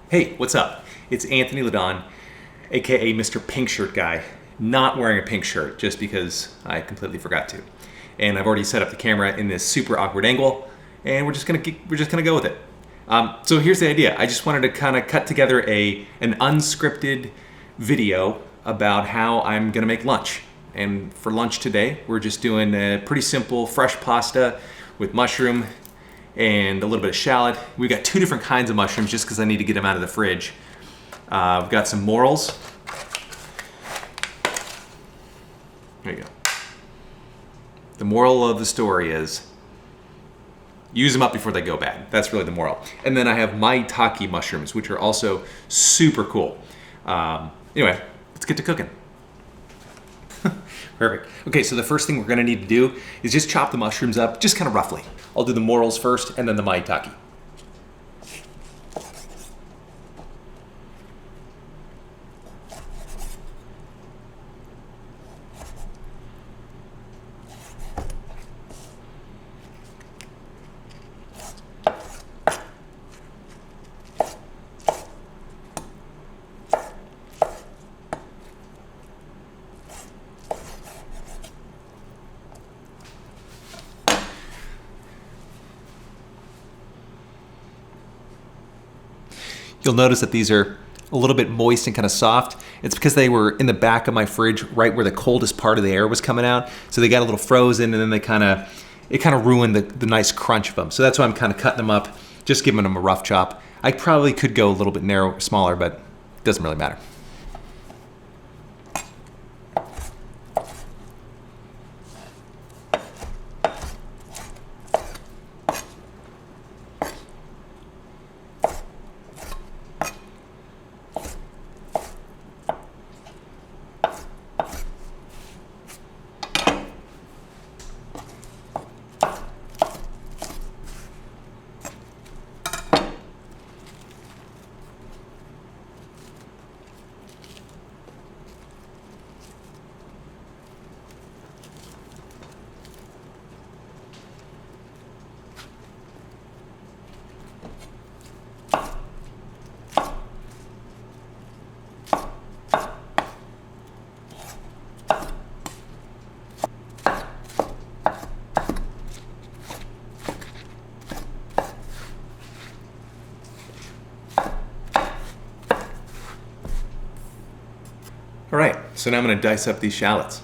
Hey, what's up? It's Anthony Ladon, aka Mr. Pink Shirt Guy. Not wearing a pink shirt just because I completely forgot to. And I've already set up the camera in this super awkward angle, and we're just gonna go with it. So here's the idea. I just wanted to kind of cut together an unscripted video about how I'm gonna make lunch. And for lunch today, we're just doing a pretty simple fresh pasta with mushroom and a little bit of shallot. We've got two different kinds of mushrooms just because I need to get them out of the fridge. We've got some morels. There you go. The moral of the story is use them up before they go bad. That's really the moral. And then I have maitake mushrooms, which are also super cool. Anyway, let's get to cooking. Perfect. Okay, so the first thing we're gonna need to do is just chop the mushrooms up, just kind of roughly. I'll do the morels first and then the maitake. You'll notice that these are a little bit moist and kind of soft. It's because they were in the back of my fridge, right where the coldest part of the air was coming out. So they got a little frozen, and then it kind of ruined the nice crunch of them. So that's why I'm kind of cutting them up, just giving them a rough chop. I probably could go a little bit smaller, but it doesn't really matter. All right, so now I'm gonna dice up these shallots.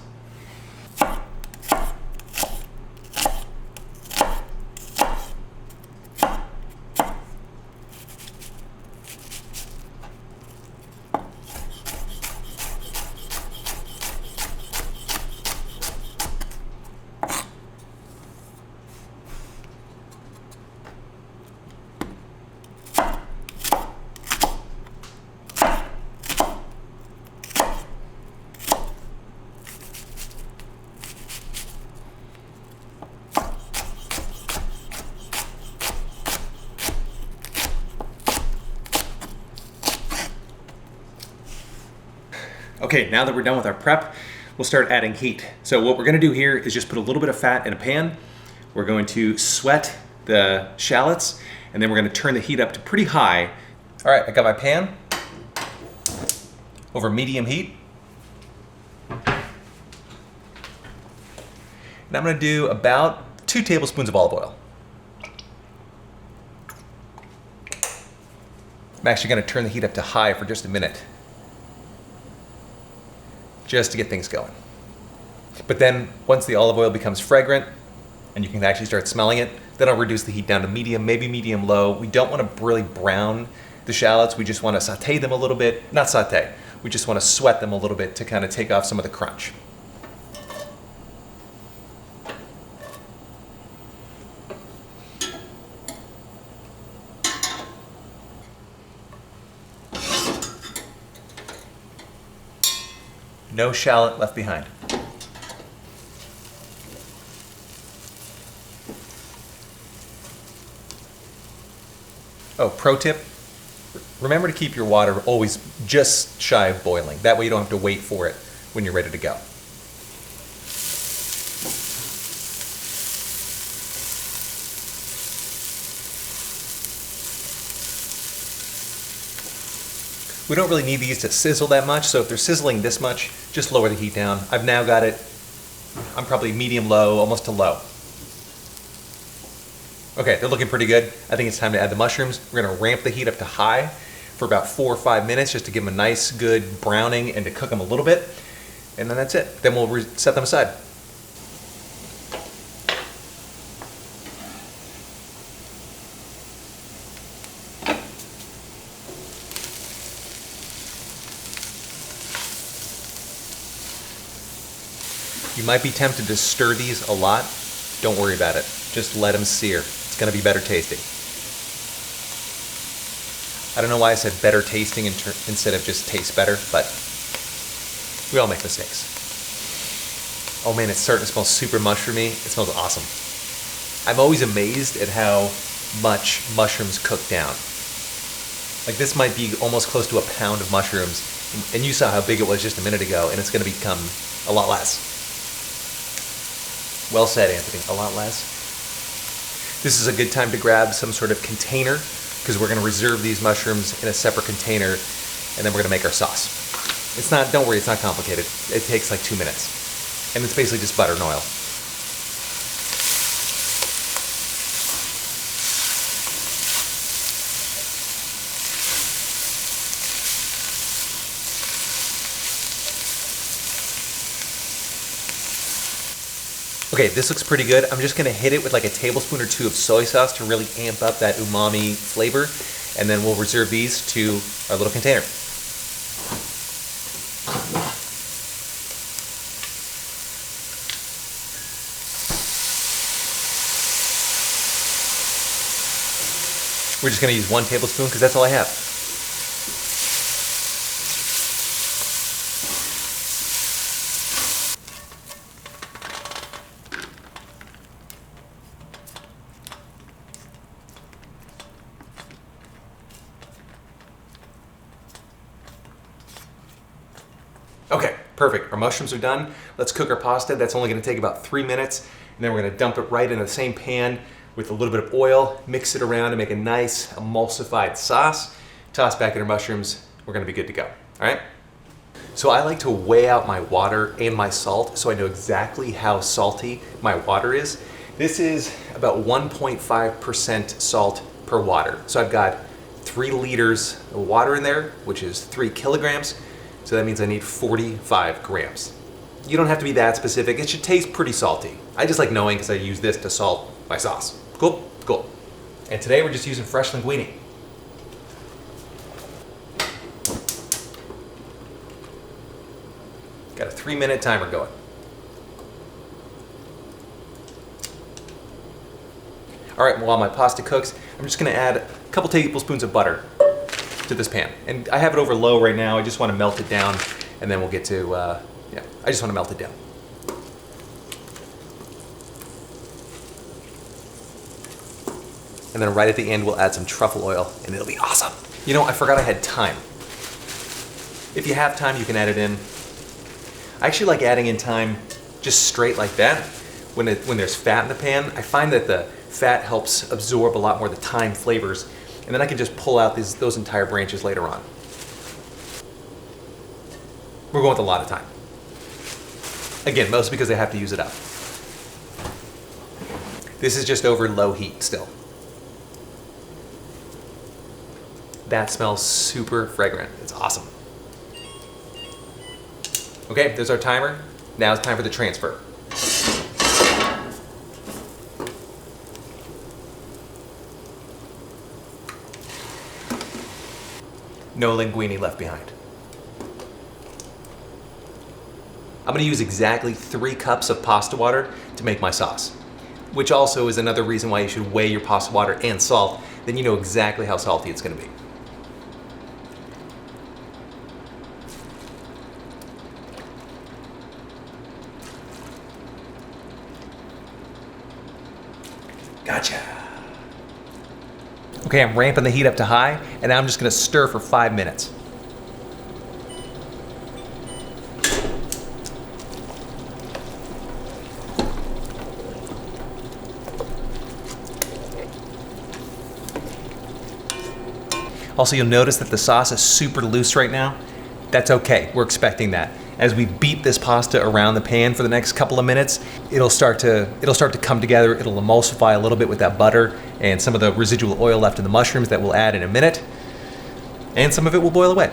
Okay, now that we're done with our prep, we'll start adding heat. So what we're gonna do here is just put a little bit of fat in a pan. We're going to sweat the shallots, and then we're gonna turn the heat up to pretty high. All right, I got my pan over medium heat. And I'm gonna do about 2 tablespoons of olive oil. I'm actually gonna turn the heat up to high for just a minute, just to get things going. But then once the olive oil becomes fragrant and you can actually start smelling it, then I'll reduce the heat down to medium, maybe medium low. We don't want to really brown the shallots. We just want to saute them a little bit. Not saute, we just want to sweat them a little bit to kind of take off some of the crunch. No shallot left behind. Oh, pro tip, remember to keep your water always just shy of boiling. That way you don't have to wait for it when you're ready to go. We don't really need these to sizzle that much, so if they're sizzling this much, just lower the heat down. I've now got it, I'm probably medium-low, almost to low. Okay, they're looking pretty good. I think it's time to add the mushrooms. We're gonna ramp the heat up to high for about 4 or 5 minutes just to give them a nice, good browning and to cook them a little bit. And then that's it. Then we'll set them aside. You might be tempted to stir these a lot. Don't worry about it. Just let them sear. It's gonna be better tasting. I don't know why I said better tasting instead of just taste better, but we all make mistakes. Oh man, it's starting to smell super mushroomy. It smells awesome. I'm always amazed at how much mushrooms cook down. Like this might be almost close to a pound of mushrooms, and you saw how big it was just a minute ago, and it's gonna become a lot less. Well said, Anthony, a lot less. This is a good time to grab some sort of container because we're gonna reserve these mushrooms in a separate container and then we're gonna make our sauce. It's not, don't worry, it's not complicated. It takes like 2 minutes. And it's basically just butter and oil. Okay, this looks pretty good. I'm just gonna hit it with like a tablespoon or 2 of soy sauce to really amp up that umami flavor, and then we'll reserve these to our little container. We're just gonna use 1 tablespoon because that's all I have. Okay, perfect. Our mushrooms are done. Let's cook our pasta. That's only gonna take about 3 minutes. And then we're gonna dump it right into the same pan with a little bit of oil, mix it around to make a nice emulsified sauce. Toss back in our mushrooms. We're gonna be good to go, all right? So I like to weigh out my water and my salt so I know exactly how salty my water is. This is about 1.5% salt per water. So I've got 3 liters of water in there, which is 3 kilograms. So that means I need 45 grams. You don't have to be that specific. It should taste pretty salty. I just like knowing because I use this to salt my sauce. Cool? Cool. And today we're just using fresh linguine. Got a 3-minute timer going. All right, while my pasta cooks, I'm just gonna add a couple tablespoons of butter to this pan. And I have it over low right now. I just want to melt it down and then we'll get to, yeah, I just want to melt it down. And then right at the end, we'll add some truffle oil and it'll be awesome. You know, I forgot I had thyme. If you have thyme, you can add it in. I actually like adding in thyme just straight like that. When there's fat in the pan, I find that the fat helps absorb a lot more of the thyme flavors. And then I can just pull out those entire branches later on. We're going with a lot of thyme. Again, mostly because I have to use it up. This is just over low heat still. That smells super fragrant. It's awesome. Okay, there's our timer. Now it's time for the transfer. No linguine left behind. I'm gonna use exactly 3 cups of pasta water to make my sauce, which also is another reason why you should weigh your pasta water and salt. Then you know exactly how salty it's gonna be. Gotcha. Okay, I'm ramping the heat up to high, and now I'm just gonna stir for 5 minutes. Also, you'll notice that the sauce is super loose right now. That's okay, we're expecting that. As we beat this pasta around the pan for the next couple of minutes, it'll start to come together, it'll emulsify a little bit with that butter and some of the residual oil left in the mushrooms that we'll add in a minute. And some of it will boil away.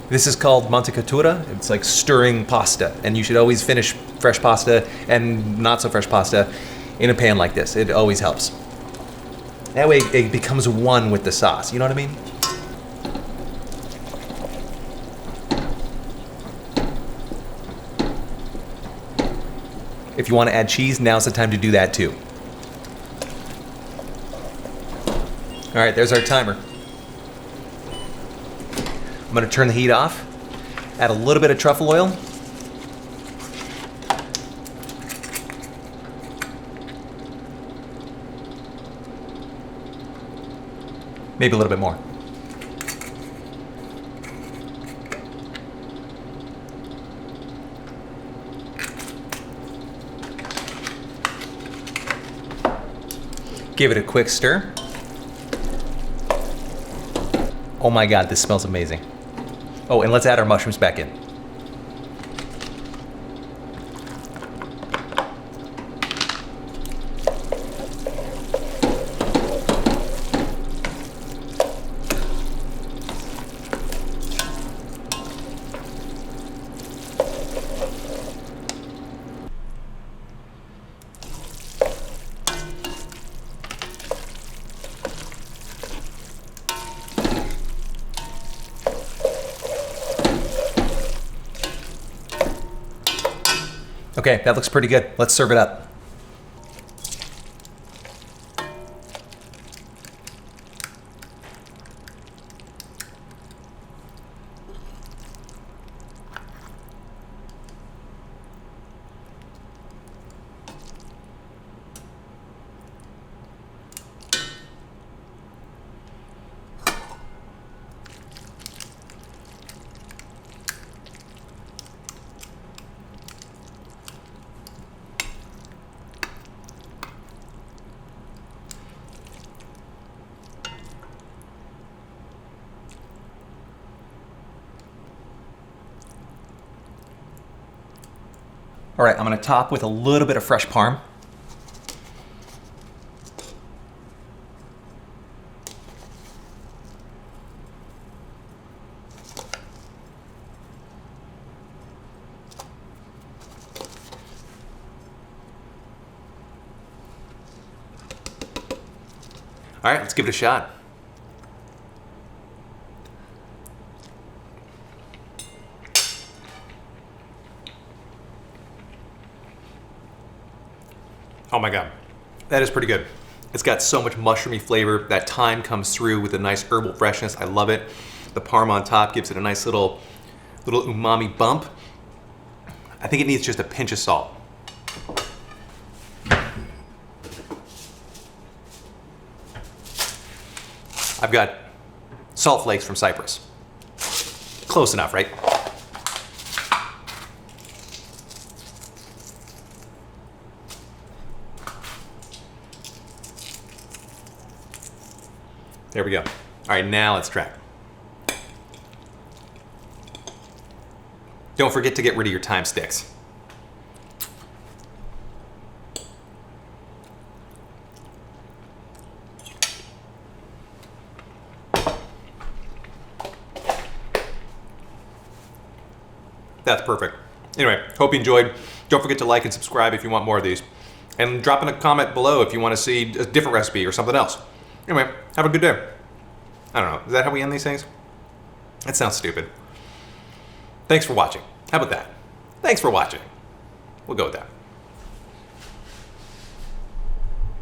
This is called mantecatura. It's like stirring pasta, and you should always finish fresh pasta and not so fresh pasta in a pan like this. It always helps. That way it becomes one with the sauce, you know what I mean? If you want to add cheese, now's the time to do that too. All right, there's our timer. I'm gonna turn the heat off, add a little bit of truffle oil. Maybe a little bit more. Give it a quick stir. Oh my God, this smells amazing. Oh, and let's add our mushrooms back in. Okay, that looks pretty good. Let's serve it up. All right, I'm gonna top with a little bit of fresh parm. All right, let's give it a shot. Oh my God, that is pretty good. It's got so much mushroomy flavor. That thyme comes through with a nice herbal freshness. I love it. The parm on top gives it a nice little umami bump. I think it needs just a pinch of salt. I've got salt flakes from Cyprus. Close enough, right? There we go. All right, now let's try. Don't forget to get rid of your thyme sticks. That's perfect. Anyway, hope you enjoyed. Don't forget to like and subscribe if you want more of these. And drop in a comment below if you want to see a different recipe or something else. Anyway, have a good day. I don't know, is that how we end these things? That sounds stupid. Thanks for watching. How about that? Thanks for watching. We'll go with that.